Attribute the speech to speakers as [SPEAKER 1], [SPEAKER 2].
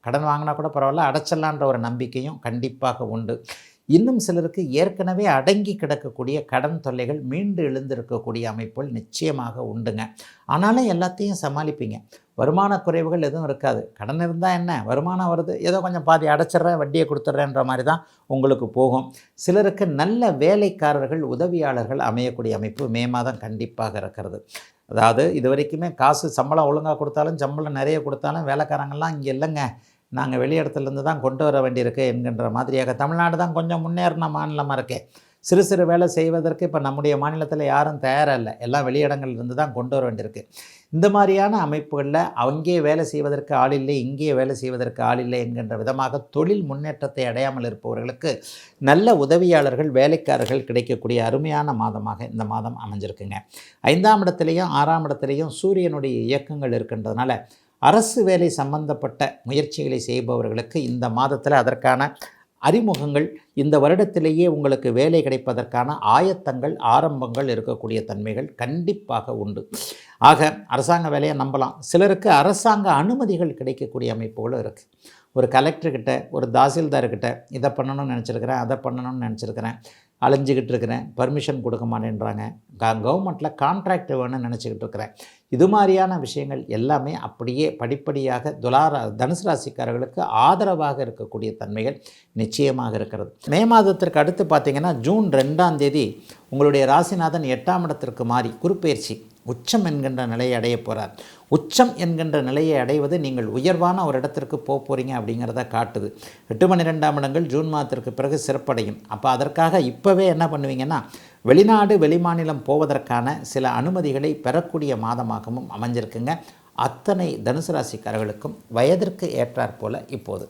[SPEAKER 1] கடன் வாங்கினா கூட பரவாயில்ல, அடைச்சிடலான்ற ஒரு நம்பிக்கையும் கண்டிப்பாக உண்டு. இன்னும் சிலருக்கு ஏற்கனவே அடங்கி கிடக்கக்கூடிய கடன் தொல்லைகள் மீண்டு எழுந்திருக்கக்கூடிய அமைப்புகள் நிச்சயமாக உண்டுங்க. ஆனாலும் எல்லாத்தையும் சமாளிப்பீங்க. வருமான குறைவுகள் எதுவும் இருக்காது. கடன் இருந்தால் என்ன, வருமானம் வருது, ஏதோ கொஞ்சம் பாதி அடைச்சிட்றேன், வட்டியை கொடுத்துட்றேன்ற மாதிரி தான் உங்களுக்கு போகும். சிலருக்கு நல்ல வேலைக்காரர்கள், உதவியாளர்கள் அமையக்கூடிய அமைப்பு மே மாதம் கண்டிப்பாக இருக்கிறது. அதாவது இது வரைக்குமே காசு சம்பளம் ஒழுங்காக கொடுத்தாலும், சம்பளம் நிறைய கொடுத்தாலும் வேலைக்காரங்கள்லாம் இங்கே இல்லைங்க, நாங்கள் வெளி இடத்துலேருந்து தான் கொண்டு வர வேண்டியிருக்கு என்கின்ற மாதிரியாக. தமிழ்நாடு தான் கொஞ்சம் முன்னேறின மாநிலமாக இருக்கே, சிறு சிறு வேலை செய்வதற்கு இப்போ நம்முடைய மாநிலத்தில் யாரும் தயாராக இல்லை, எல்லாம் வெளியிடங்கள்லேருந்து தான் கொண்டு வர வேண்டியிருக்கு. இந்த மாதிரியான அமைப்புகளில் அங்கே வேலை செய்வதற்கு ஆள் இல்லை, இங்கே வேலை செய்வதற்கு ஆள் இல்லை என்கின்ற விதமாக தொழில் முன்னேற்றத்தை அடையாமல் இருப்பவர்களுக்கு நல்ல உதவியாளர்கள், வேலைக்காரர்கள் கிடைக்கக்கூடிய அருமையான மாதமாக இந்த மாதம் அமைஞ்சிருக்குங்க. 5ஆம் இடத்துலையும் 6ஆம் இடத்துலையும் சூரியனுடைய இயக்கங்கள் இருக்கின்றதுனால அரசு வேலை சம்பந்தப்பட்ட முயற்சிகளை செய்பவர்களுக்கு இந்த மாதத்தில் அதற்கான அறிமுகங்கள், இந்த வருடத்திலேயே உங்களுக்கு வேலை கிடைப்பதற்கான ஆயத்தங்கள், ஆரம்பங்கள் இருக்கக்கூடிய தன்மைகள் கண்டிப்பாக உண்டு. ஆக அரசாங்க வேலையை நம்பலாம். சிலருக்கு அரசாங்க அனுமதிகள் கிடைக்கக்கூடிய அமைப்புகளும் இருக்குது. ஒரு கலெக்டர்கிட்ட, ஒரு தாசில்தார்கிட்ட இதை பண்ணணும்னு நினச்சிருக்கிறேன், அதை பண்ணணும்னு நினச்சிருக்கிறேன், அலைஞ்சிக்கிட்டு இருக்கிறேன், பர்மிஷன் கொடுக்க மாட்டேன்றாங்க, கவர்மெண்ட்டில் கான்ட்ராக்ட் வேணும்னு நினச்சிக்கிட்டு இருக்கிறேன். இது மாதிரியான விஷயங்கள் எல்லாமே அப்படியே படிப்படியாக தனுசு ராசிக்காரர்களுக்கு ஆதரவாக இருக்கக்கூடிய தன்மைகள் நிச்சயமாக இருக்கிறது. மே மாதத்திற்கு அடுத்து பார்த்திங்கன்னா ஜூன் 2ஆம் தேதி உங்களுடைய ராசிநாதன் 8ஆம் இடத்திற்கு மாறி குருப்பெயர்ச்சி உச்சம் என்கின்ற நிலையை அடைய போகிறார். உச்சம் என்கின்ற நிலையை அடைவது நீங்கள் உயர்வான ஒரு இடத்திற்கு போகிறீங்க அப்படிங்கிறத காட்டுது. 8-12ஆம் இடங்கள் ஜூன் மாதத்திற்கு பிறகு சிறப்படையும். அப்போ அதற்காக இப்போவே என்ன பண்ணுவீங்கன்னா, வெளிநாடு வெளிமாநிலம் போவதற்கான சில அனுமதிகளை பெறக்கூடிய மாதமாகவும் அமைஞ்சிருக்குங்க. அத்தனை தனுசு ராசிக்காரர்களுக்கும் வயதிற்கு ஏற்றாற்போல் இப்போது